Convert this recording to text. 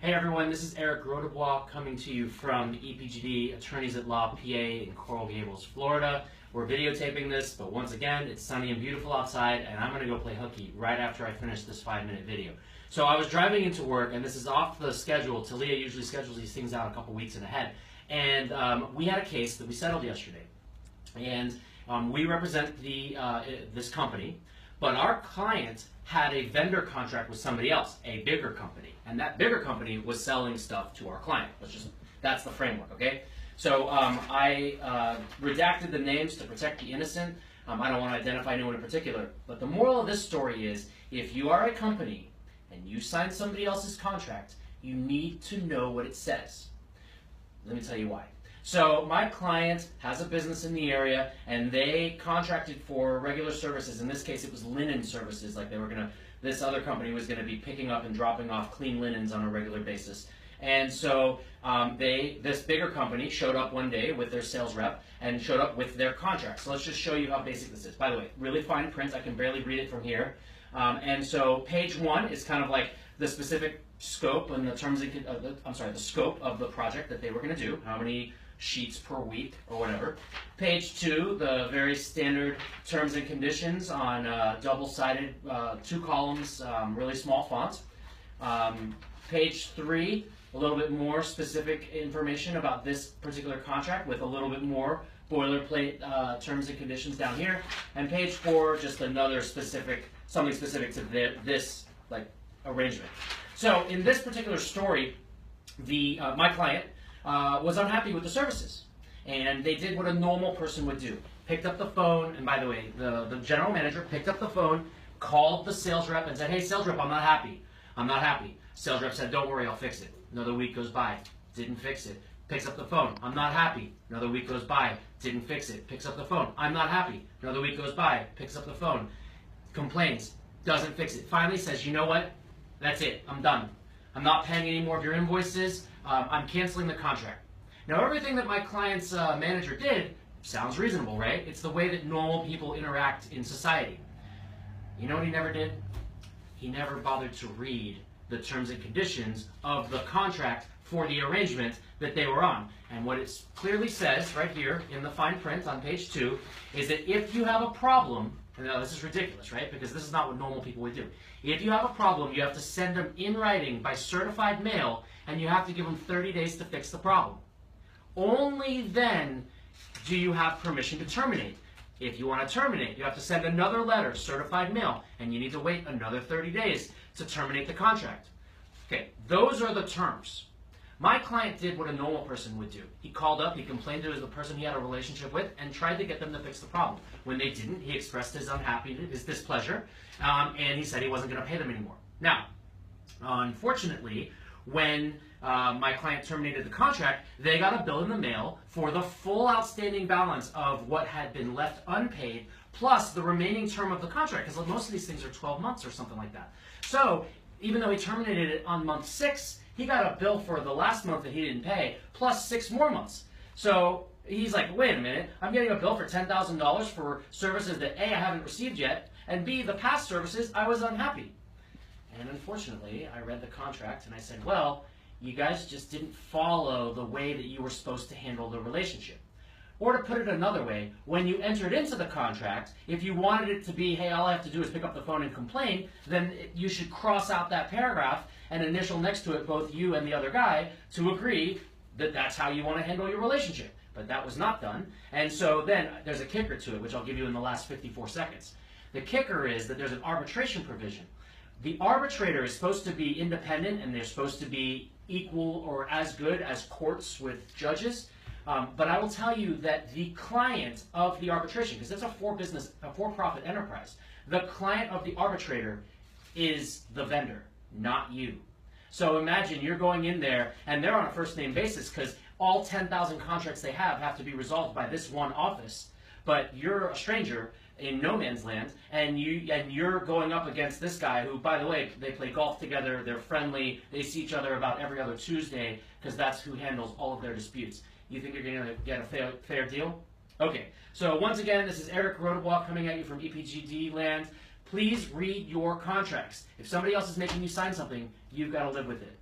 Hey everyone, this is Eric Rodebois coming to you from EPGD, Attorneys at Law, PA in Coral Gables, Florida. We're videotaping this, but once again, it's sunny and beautiful outside, and I'm going to go play hooky right after I finish this 5-minute video. So I was driving into work, and this is off the schedule. Talia usually schedules these things out a couple weeks in ahead. And we had a case that we settled yesterday. And we represent this company, but our client had a vendor contract with somebody else, a bigger company. And that bigger company was selling stuff to our client. That's the framework, okay? So I redacted the names to protect the innocent. I don't want to identify anyone in particular. But the moral of this story is, if you are a company and you sign somebody else's contract, you need to know what it says. Let me tell you why. So my client has a business in the area, and they contracted for regular services. In this case, it was linen services. Like this other company was gonna be picking up and dropping off clean linens on a regular basis. And so this bigger company showed up one day with their sales rep and showed up with their contract. So let's just show you how basic this is. By the way, really fine print. I can barely read it from here. And so page 1 is kind of like the specific scope and the the scope of the project that they were going to do. How many sheets per week or whatever. Page 2, the very standard terms and conditions on double-sided, 2 columns, really small font. Page 3, a little bit more specific information about this particular contract with a little bit more boilerplate terms and conditions down here. And page 4, just another something specific to this arrangement. So in this particular story, my client was unhappy with the services, and they did what a normal person would do. Picked up the phone, and by the way, the general manager picked up the phone, called the sales rep and said, "Hey, sales rep, I'm not happy. I'm not happy." Sales rep said, "Don't worry, I'll fix it." Another week goes by, didn't fix it. Picks up the phone, "I'm not happy." Another week goes by, didn't fix it. Picks up the phone, "I'm not happy." Another week goes by, picks up the phone, complains, doesn't fix it. Finally says, "You know what? That's it. I'm done. I'm not paying any more of your invoices. I'm canceling the contract." Now, everything that my client's manager did sounds reasonable, right? It's the way that normal people interact in society. You know what he never did? He never bothered to read the terms and conditions of the contract for the arrangement that they were on. And what it clearly says right here in the fine print on page 2 is that if you have a problem, and now this is ridiculous, right? Because this is not what normal people would do. If you have a problem, you have to send them in writing by certified mail, and you have to give them 30 days to fix the problem. Only then do you have permission to terminate. If you want to terminate, you have to send another letter, certified mail, and you need to wait another 30 days to terminate the contract. Okay, those are the terms. My client did what a normal person would do. He called up, he complained to the person he had a relationship with, and tried to get them to fix the problem. When they didn't, he expressed his unhappiness, his displeasure, and he said he wasn't going to pay them anymore. Now, unfortunately, when my client terminated the contract, they got a bill in the mail for the full outstanding balance of what had been left unpaid, plus the remaining term of the contract, because most of these things are 12 months or something like that. So, even though he terminated it on month 6, he got a bill for the last month that he didn't pay, plus 6 more months. So he's like, wait a minute, I'm getting a bill for $10,000 for services that A, I haven't received yet, and B, the past services, I was unhappy. And unfortunately, I read the contract and I said, well, you guys just didn't follow the way that you were supposed to handle the relationship. Or to put it another way, when you entered into the contract, if you wanted it to be, hey, all I have to do is pick up the phone and complain, then you should cross out that paragraph and initial next to it both you and the other guy to agree that that's how you want to handle your relationship. But that was not done. And so then there's a kicker to it, which I'll give you in the last 54 seconds. The kicker is that there's an arbitration provision. The arbitrator is supposed to be independent, and they're supposed to be equal or as good as courts with judges. But I will tell you that the client of the arbitration, because it's a for-profit enterprise, the client of the arbitrator is the vendor, not you. So imagine you're going in there, and they're on a first-name basis because all 10,000 contracts they have to be resolved by this one office. But you're a stranger in no man's land, and you're going up against this guy who, by the way, they play golf together, they're friendly, they see each other about every other Tuesday because that's who handles all of their disputes. You think you're going to get a fair deal? Okay, so once again, this is Eric Rodebois coming at you from EPGD land. Please read your contracts. If somebody else is making you sign something, you've got to live with it.